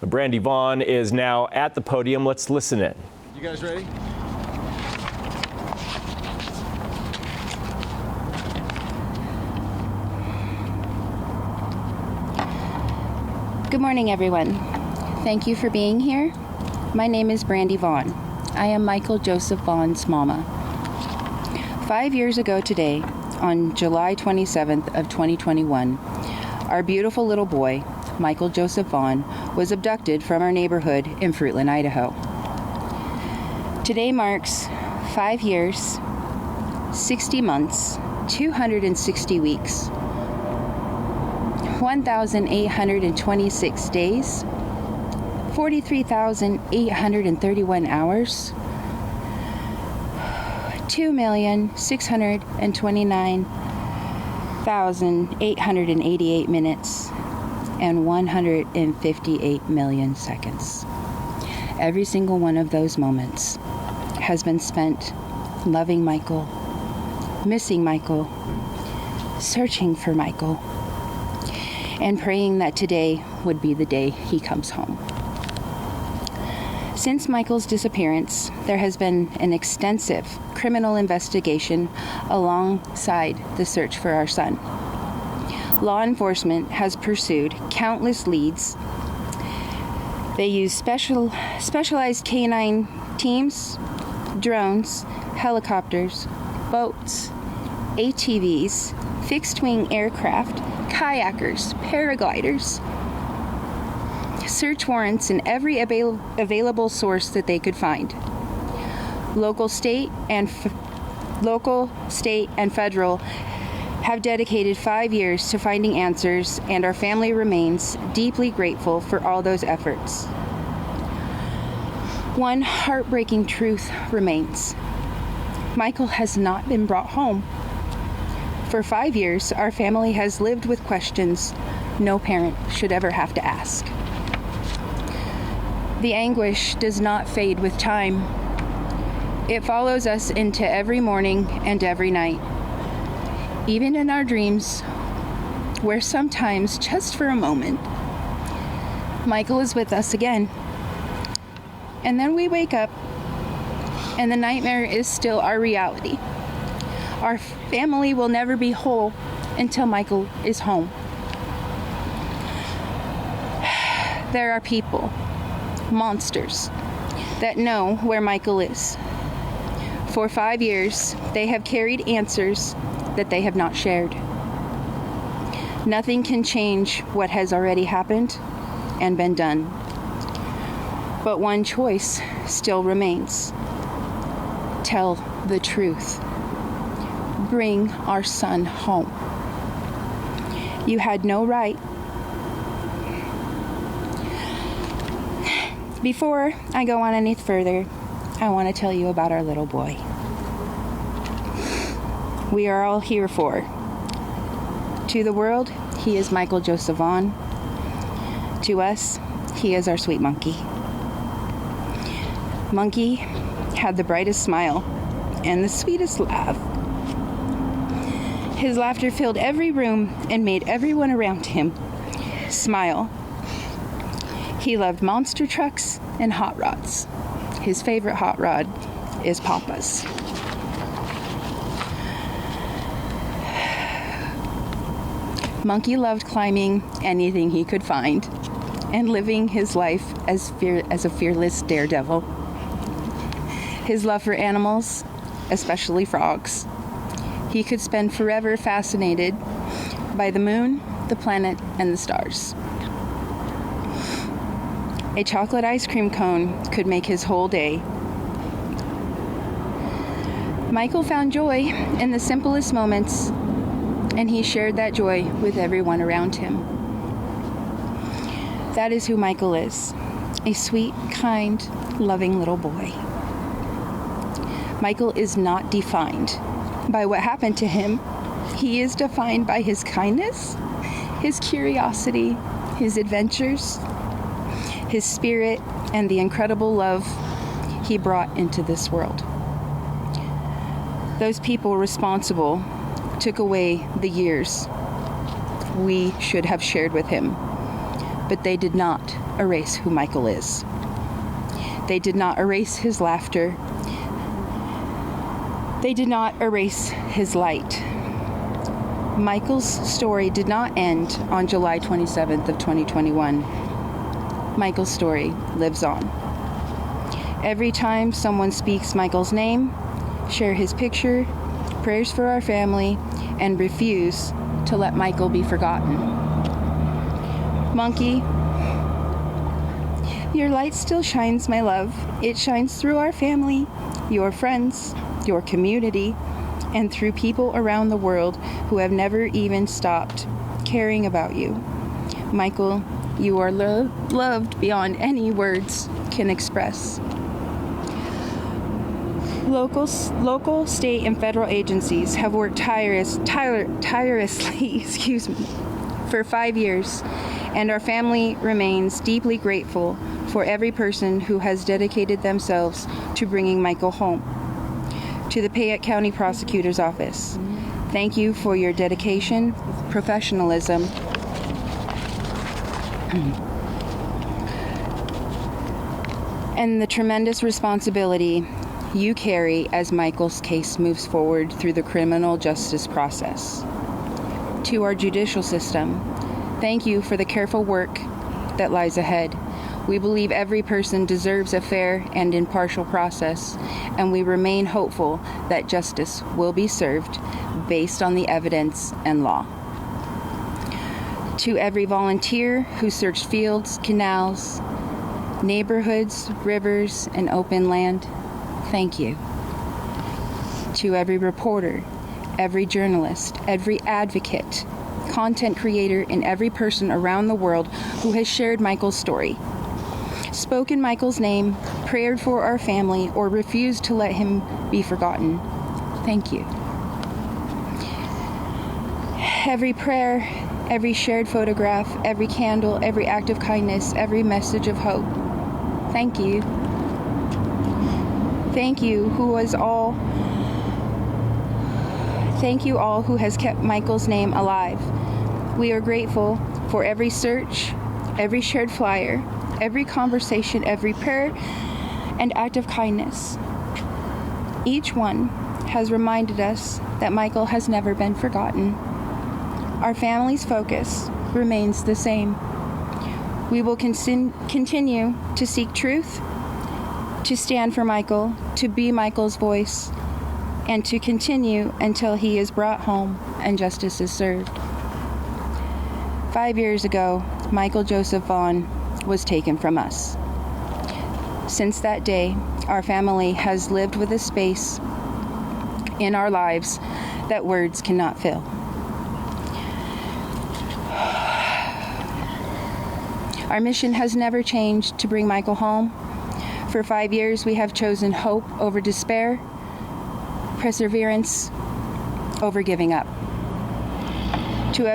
Brandy Vaughan is now at the podium. Let's listen in. You guys ready? Good morning, everyone. Thank you for being here. My name is Brandy Vaughan. I am Michael Joseph Vaughan's mama. 5 years ago today, on July 27th of 2021, our beautiful little boy, Michael Joseph Vaughan, was abducted from our neighborhood in Fruitland, Idaho. Today marks 5 years, 60 months, 260 weeks, 1,826 days, 43,831 hours, 2,629,888 minutes, and 158 million seconds. Every single one of those moments has been spent loving Michael, missing Michael, searching for Michael, and praying that today would be the day he comes home. Since Michael's disappearance, there has been an extensive criminal investigation alongside the search for our son. Law enforcement has pursued countless leads. They use specialized canine teams, drones, helicopters, boats, ATVs, fixed-wing aircraft, kayakers, paragliders, search warrants in every available source that they could find. Local, state, and federal have dedicated 5 years to finding answers, and our family remains deeply grateful for all those efforts. One heartbreaking truth remains. Michael has not been brought home. For 5 years, our family has lived with questions no parent should ever have to ask. The anguish does not fade with time. It follows us into every morning and every night, even in our dreams, where sometimes, just for a moment, Michael is with us again. And then we wake up, and the nightmare is still our reality. Our family will never be whole until Michael is home. There are people, monsters, that know where Michael is. For 5 years, they have carried answers that they have not shared. Nothing can change what has already happened and been done. But one choice still remains. Tell the truth. Bring our son home. You had no right. Before I go on any further, I want to tell you about our little boy. We are all here for. To the world, he is Michael Joseph Vaughan. To us, he is our sweet monkey. Monkey had the brightest smile and the sweetest laugh. His laughter filled every room and made everyone around him smile. He loved monster trucks and hot rods. His favorite hot rod is Papa's. Monkey loved climbing anything he could find and living his life as a fearless daredevil. His love for animals, especially frogs. He could spend forever fascinated by the moon, the planet, and the stars. A chocolate ice cream cone could make his whole day. Michael found joy in the simplest moments, and he shared that joy with everyone around him. That is who Michael is, a sweet, kind, loving little boy. Michael is not defined by what happened to him. He is defined by his kindness, his curiosity, his adventures, his spirit, and the incredible love he brought into this world. Those people responsible took away the years we should have shared with him. but they did not erase who Michael is. They did not erase his laughter. They did not erase his light. Michael's story did not end on July 27th of 2021. Michael's story lives on. Every time someone speaks Michael's name, share his picture, prayers for our family, and refuse to let Michael be forgotten. Monkey, your light still shines, my love. It shines through our family, your friends, your community, and through people around the world who have never even stopped caring about you. Michael, you are loved beyond any words can express. Local, state, and federal agencies have worked tirelessly for 5 years, and our family remains deeply grateful for every person who has dedicated themselves to bringing Michael home. To the Payette County Prosecutor's Office, thank you for your dedication, professionalism, and the tremendous responsibility you carry as Michael's case moves forward through the criminal justice process. To our judicial system, thank you for the careful work that lies ahead. We believe every person deserves a fair and impartial process, and we remain hopeful that justice will be served based on the evidence and law. To every volunteer who searched fields, canals, neighborhoods, rivers, and open land, thank you. To every reporter, every journalist, every advocate, content creator, and every person around the world who has shared Michael's story, spoken Michael's name, prayed for our family, or refused to let him be forgotten, thank you. Every prayer, every shared photograph, every candle, every act of kindness, every message of hope, thank you. Thank you all who has kept Michael's name alive. We are grateful for every search, every shared flyer, every conversation, every prayer, and act of kindness. Each one has reminded us that Michael has never been forgotten. Our family's focus remains the same. We will continue to seek truth, to stand for Michael, to be Michael's voice, and to continue until he is brought home and justice is served. 5 years ago, Michael Joseph Vaughan was taken from us. Since that day, our family has lived with a space in our lives that words cannot fill. Our mission has never changed to bring Michael home. For 5 years, we have chosen hope over despair, perseverance over giving up. To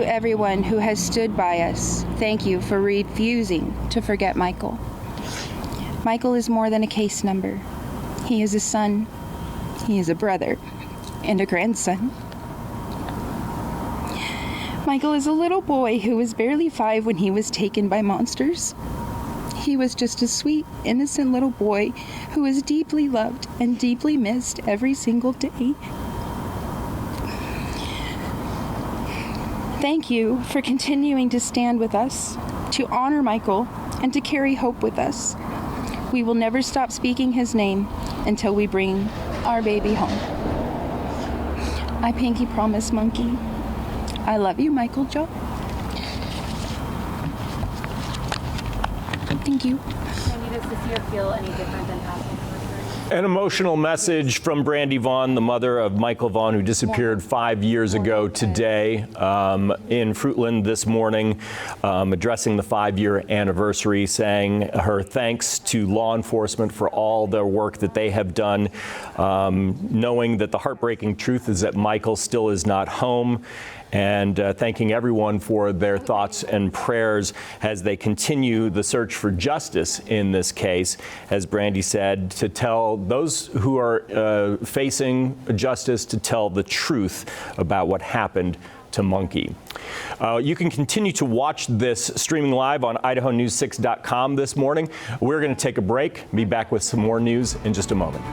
everyone who has stood by us, thank you for refusing to forget Michael. Michael is more than a case number. He is a son, he is a brother, and a grandson. Michael is a little boy who was barely 5 when he was taken by monsters. He was just a sweet, innocent little boy who was deeply loved and deeply missed every single day. Thank you for continuing to stand with us, to honor Michael, and to carry hope with us. We will never stop speaking his name until we bring our baby home. I pinky promise, Monkey. I love you, Michael Joe. Thank you. I need us to see or feel any different than past anniversaries. An emotional message from Brandy Vaughan, the mother of Michael Vaughan, who disappeared 5 years ago today in Fruitland this morning, addressing the 5-year anniversary, saying her thanks to law enforcement for all their work that they have done, knowing that the heartbreaking truth is that Michael still is not home, and thanking everyone for their thoughts and prayers as they continue the search for justice in this case. As Brandy said, to tell those who are facing justice, to tell the truth about what happened to monkey. You can continue to watch this streaming live on idahonews6.com this morning. We're going to take a break, be back with some more news in just a moment.